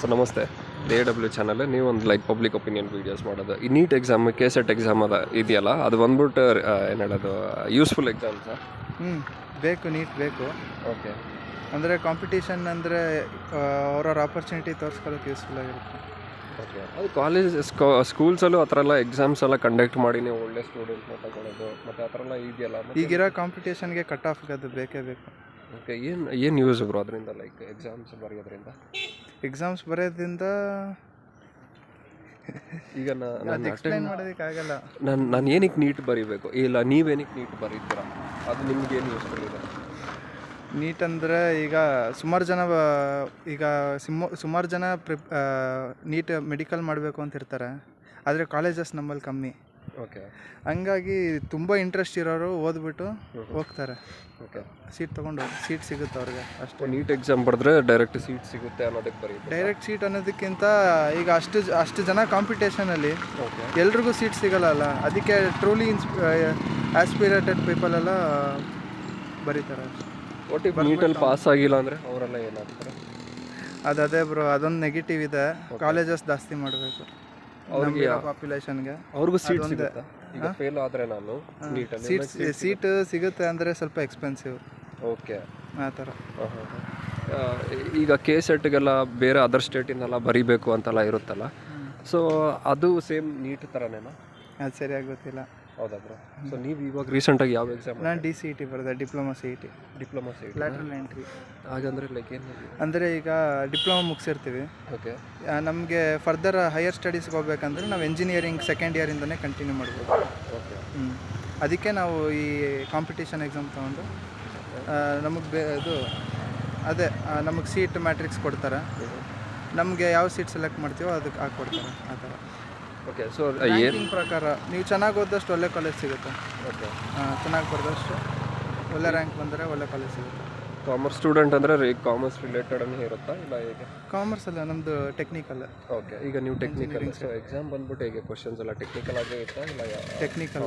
Sir ನಮಸ್ತೆ. AW channel ನೀವು ಒಂದು ಲೈಕ್ ಪಬ್ಲಿಕ್ ಒಪಿನಿಯನ್ ವೀಡಿಯೋಸ್ ಮಾಡೋದು. ಈ ನೀಟ್ ಎಕ್ಸಾಮ್ KSET ಎಕ್ಸಾಮ್ ಇದೆಯಲ್ಲ, ಅದು ಬಂದ್ಬಿಟ್ಟು ಏನು ಹೇಳೋದು ಯೂಸ್ಫುಲ್ ಎಕ್ಸಾಮ್ ಸರ್? ಬೇಕು, ನೀಟ್ ಬೇಕು. ಓಕೆ. ಅಂದರೆ ಕಾಂಪಿಟೇಷನ್ ಅಂದರೆ ಅವ್ರವ್ರ ಆಪರ್ಚುನಿಟಿ ತೋರಿಸ್ಕೊಳ್ಳೋಕೆ ಯೂಸ್ಫುಲ್ ಆಗಿರುತ್ತೆ. ಓಕೆ. ಅದು ಕಾಲೇಜ್ ಸ್ಕೂಲ್ಸಲ್ಲೂ ಆ ಥರ ಎಲ್ಲ ಎಕ್ಸಾಮ್ಸ್ ಎಲ್ಲ ಕಂಡಕ್ಟ್ ಮಾಡಿ ನೀವು ಒಳ್ಳೆ ಸ್ಟೂಡೆಂಟ್ನ ತಗೊಳ್ಳೋದು ಮತ್ತು ಆ ಥರ ಎಲ್ಲ ಇದೆಯಲ್ಲ. ಈಗಿರೋ ಕಾಂಪಿಟೇಷನ್ಗೆ ಕಟ್ ಆಫ್ ಅದು ಬೇಕೇ ಬೇಕು. ಓಕೆ. ಏನು ಯೂಸ್ ಬ್ರೋ ಅದರಿಂದ, ಲೈಕ್ ಎಕ್ಸಾಮ್ಸ್ ಬರೆಯೋದ್ರಿಂದ? ಎಕ್ಸಾಮ್ಸ್ ಬರೆಯೋದ್ರಿಂದ ಈಗ ಎಕ್ಸ್ಪ್ಲೈನ್ ಮಾಡೋದಕ್ಕಾಗಲ್ಲ. ನಾನು ಏನಕ್ಕೆ ನೀಟ್ ಬರೀಬೇಕು, ಇಲ್ಲ ನೀವೇನಕ್ಕೆ ನೀಟ್ ಬರೀತೀರಾ, ಅದು ನಿಮ್ಗೆ ಏನು ಯೂಸ್ಫುಲ್ ಇದೆ? ನೀಟ್ ಅಂದರೆ ಈಗ ಸುಮಾರು ಜನ ನೀಟ್ ಮೆಡಿಕಲ್ ಮಾಡಬೇಕು ಅಂತ ಇರ್ತಾರೆ, ಆದರೆ ಕಾಲೇಜಸ್ ನಮ್ಮಲ್ಲಿ ಕಮ್ಮಿ. ಓಕೆ. ಹಂಗಾಗಿ ತುಂಬ ಇಂಟ್ರೆಸ್ಟ್ ಇರೋರು ಓದ್ಬಿಟ್ಟು ಹೋಗ್ತಾರೆ. ಓಕೆ. ಸೀಟ್ ತೊಗೊಂಡು ಸೀಟ್ ಸಿಗುತ್ತೆ ಅವ್ರಿಗೆ ಅಷ್ಟೇ. ನೀಟ್ ಎಕ್ಸಾಮ್ ಬರೆದ್ರೆ ಡೈರೆಕ್ಟ್ ಸೀಟ್ ಸಿಗುತ್ತೆ ಅನ್ನೋದಕ್ಕೆ ಬರೀಬೇಕು. ಡೈರೆಕ್ಟ್ ಸೀಟ್ ಅನ್ನೋದಕ್ಕಿಂತ ಈಗ ಅಷ್ಟು ಜನ ಕಾಂಪಿಟೇಷನಲ್ಲಿ ಓಕೆ, ಎಲ್ರಿಗೂ ಸೀಟ್ ಸಿಗಲ್ಲ. ಅದಕ್ಕೆ ಟ್ರೂಲಿ ಆಸ್ಪಿರೇಟೆಡ್ ಪೀಪಲ್ ಎಲ್ಲ ಬರೀತಾರೆ. ಒಟ್ಟಿಗೆ ನೀಟಲ್ಲಿ ಪಾಸ್ ಆಗಿಲ್ಲ ಅಂದರೆ ಅವರೆಲ್ಲ ಏನಾಗ್ತಾರೆ? ಅದೇ ಬ್ರೋ, ಅದೊಂದು ನೆಗೆಟಿವ್ ಇದೆ. ಕಾಲೇಜಸ್ ಜಾಸ್ತಿ ಮಾಡಬೇಕು ಅವ್ರಿಗೆ, ಪಾಪ್ಯುಲೇಷನ್ಗೆ. ಅವ್ರಿಗೂ ಸೀಟ್ ಸಿಗುತ್ತೆ. ಈಗ ಫೇಲ್ ಆದರೆ ನಾನು ನೀಟಲ್ಲಿ ಸೀಟ್ ಸಿಗುತ್ತೆ ಅಂದರೆ ಸ್ವಲ್ಪ ಎಕ್ಸ್ಪೆನ್ಸಿವ್. ಓಕೆ, ಆ ಥರ. ಈಗ KSETಗೆಲ್ಲ ಬೇರೆ ಅದರ್ ಸ್ಟೇಟಿಂದೆಲ್ಲ ಬರೀಬೇಕು ಅಂತೆಲ್ಲ ಇರುತ್ತಲ್ಲ, ಸೊ ಅದು ಸೇಮ್ ನೀಟ್ ಥರನೇನಾ? ಅದು ಸರಿಯಾಗಿ ಗೊತ್ತಿಲ್ಲ. ಹೌದಾ ಬ್ರೋ? ಸೊ ನೀವು ಇವಾಗ ರೀಸೆಂಟಾಗಿ ಯಾವ ಎಕ್ಸಾಮ್? ನಾನು DCET ಬರೆದೆ, ಡಿಪ್ಲೊಮಾ CET. Lateral entry. ಹಾಗಂದ್ರೆ ಲೈಕ್ ಏನು? ಅಂದರೆ ಈಗ ಡಿಪ್ಲೊಮಾ ಮುಗಿಸಿರ್ತೀವಿ. ಓಕೆ. ನಮಗೆ ಫರ್ದರ್ ಹೈಯರ್ ಸ್ಟಡೀಸ್ಗೆ ಹೋಗ್ಬೇಕಂದ್ರೆ ನಾವು ಎಂಜಿನಿಯರಿಂಗ್ ಸೆಕೆಂಡ್ ಇಯರಿಂದನೇ ಕಂಟಿನ್ಯೂ ಮಾಡ್ಬೋದು. ಓಕೆ. ಅದಕ್ಕೆ ನಾವು ಈ ಕಾಂಪಿಟೇಷನ್ ಎಕ್ಸಾಮ್ ತೊಗೊಂಡು ನಮಗೆ ನಮಗೆ ಸೀಟ್ ಮ್ಯಾಟ್ರಿಕ್ಸ್ ಕೊಡ್ತಾರೆ. ನಮಗೆ ಯಾವ ಸೀಟ್ ಸೆಲೆಕ್ಟ್ ಮಾಡ್ತೀವೋ ಅದಕ್ಕೆ ಹಾಕ್ಕೊಡ್ತಾರೆ, ಆ ಥರ. ಓಕೆ. ಸೊ ರ್ಯಾಂಕಿಂಗ್ ಪ್ರಕಾರ ನೀವು ಚೆನ್ನಾಗಿ ಓದಷ್ಟು ಒಳ್ಳೆ ಕಾಲೇಜ್ ಸಿಗುತ್ತೆ. ಓಕೆ. ಚೆನ್ನಾಗಿ ಬರೆದಷ್ಟು ಒಳ್ಳೆ ರ್ಯಾಂಕ್ ಬಂದರೆ ಒಳ್ಳೆ ಕಾಲೇಜ್ ಸಿಗುತ್ತೆ. ಕಾಮರ್ಸ್ ಸ್ಟೂಡೆಂಟ್ ಅಂದರೆ ಕಾಮರ್ಸ್ ರಿಲೇಟೆಡ್ ಅನ್ನೇ ಇರುತ್ತಾ, ಇಲ್ಲ ಹೇಗೆ? ಕಾಮರ್ಸ್ ಅಲ್ಲ, ನಮ್ಮದು ಟೆಕ್ನಿಕಲ್. ಓಕೆ. ಈಗ ನೀವು ಟೆಕ್ನಿಕಲ್, ಸೊ ಎಕ್ಸಾಮ್ ಬಂದ್ಬಿಟ್ಟು ಹೇಗೆ ಕ್ವಶನ್ಸ್ ಎಲ್ಲ ಟೆಕ್ನಿಕಲ್ ಆಗೇ ಇರ್ತಾ, ಇಲ್ಲ ಟೆಕ್ನಿಕಲ್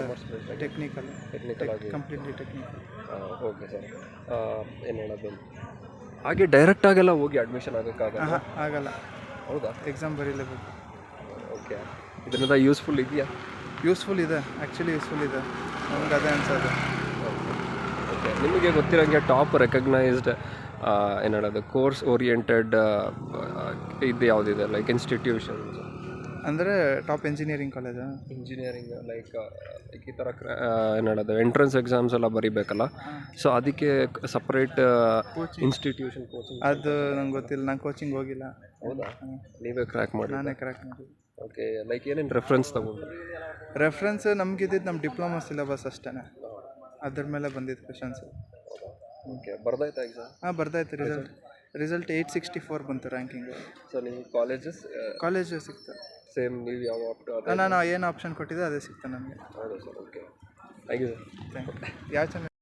ಟೆಕ್ನಿಕಲ್ ಆಗಿ? Completely technical. Okay sir. ಏನು ಹೇಳೋದು, ಹಾಗೆ ಡೈರೆಕ್ಟಾಗೆಲ್ಲ ಹೋಗಿ ಅಡ್ಮಿಷನ್ ಆಗೋಕ್ಕಾಗಲ್ಲ? ಆಗಲ್ಲ. ಹೌದಾ? ಎಕ್ಸಾಮ್ ಬರೀಲೇಬೇಕು. ಓಕೆ. ಇದರಿಂದ ಯೂಸ್ಫುಲ್ ಇದೆಯಾ? ಯೂಸ್ಫುಲ್ ಇದೆ, ಆ್ಯಕ್ಚುಲಿ ಯೂಸ್ಫುಲ್ ಇದೆ. ನಮ್ಗೆ ಅದೇ ಅನ್ಸೋದು. ಓಕೆ. ನಿಮಗೆ ಗೊತ್ತಿರೋಂಗೆ ಟಾಪ್ ರೆಕಗ್ನೈಸ್ಡ್ ಏನು ಹೇಳೋದು ಕೋರ್ಸ್ ಓರಿಯೆಂಟೆಡ್ ಇದು ಯಾವುದಿದೆ, ಲೈಕ್ ಇನ್ಸ್ಟಿಟ್ಯೂಷನ್ಸ್? ಅಂದರೆ ಟಾಪ್ ಇಂಜಿನಿಯರಿಂಗ್ ಕಾಲೇಜಾ? ಇಂಜಿನಿಯರಿಂಗ್ ಲೈಕ್ ಈ ಥರ ಏನು ಹೇಳೋದು ಎಂಟ್ರೆನ್ಸ್ ಎಕ್ಸಾಮ್ಸ್ ಎಲ್ಲ ಬರೀಬೇಕಲ್ಲ, ಸೊ ಅದಕ್ಕೆ ಸಪ್ರೇಟ್ ಇನ್ಸ್ಟಿಟ್ಯೂಷನ್ ಕೋಚಿಂಗ್? ಅದು ನಂಗೆ ಗೊತ್ತಿಲ್ಲ, ನಾನು ಕೋಚಿಂಗ್ ಹೋಗಿಲ್ಲ. ಹೌದಾ? ನೀವೇ ಕ್ರ್ಯಾಕ್ ಮಾಡಿ? ನಾನೇ ಕ್ರ್ಯಾಕ್ ಮಾಡಿ. ಓಕೆ. ಲೈಕ್ ಏನೇನು ರೆಫರೆನ್ಸ್ ತಗೊಂಡು? ರೆಫರೆನ್ಸ್ ನಮಗಿದ್ದು ನಮ್ಮ ಡಿಪ್ಲೊಮಾ ಸಿಲೆಬಸ್ ಅಷ್ಟೇ, ಅದ್ರ ಮೇಲೆ ಬಂದಿದ್ದು ಕ್ವೆಶನ್ಸು. ಓಕೆ. ಬರ್ದಾಯ್ತಾ ಎಕ್ಸಾಮ್? ಬರ್ದಾಯ್ತು. ರಿಸಲ್ಟ್ 864 ಬಂತು ರ್ಯಾಂಕಿಂಗು. ಸೊ ನೀವು ಕಾಲೇಜು ಸಿಗ್ತದೆ ಸೇಮ್? ನೀವು ಯಾವ ನಾನು ಏನು ಆಪ್ಷನ್ ಕೊಟ್ಟಿದ್ದೆ ಅದೇ ಸಿಗ್ತದೆ ನಮಗೆ. ಹೌದಾ sir? Okay. Thank you sir. Thank you. ಯಾವ ಚಾನಲ್?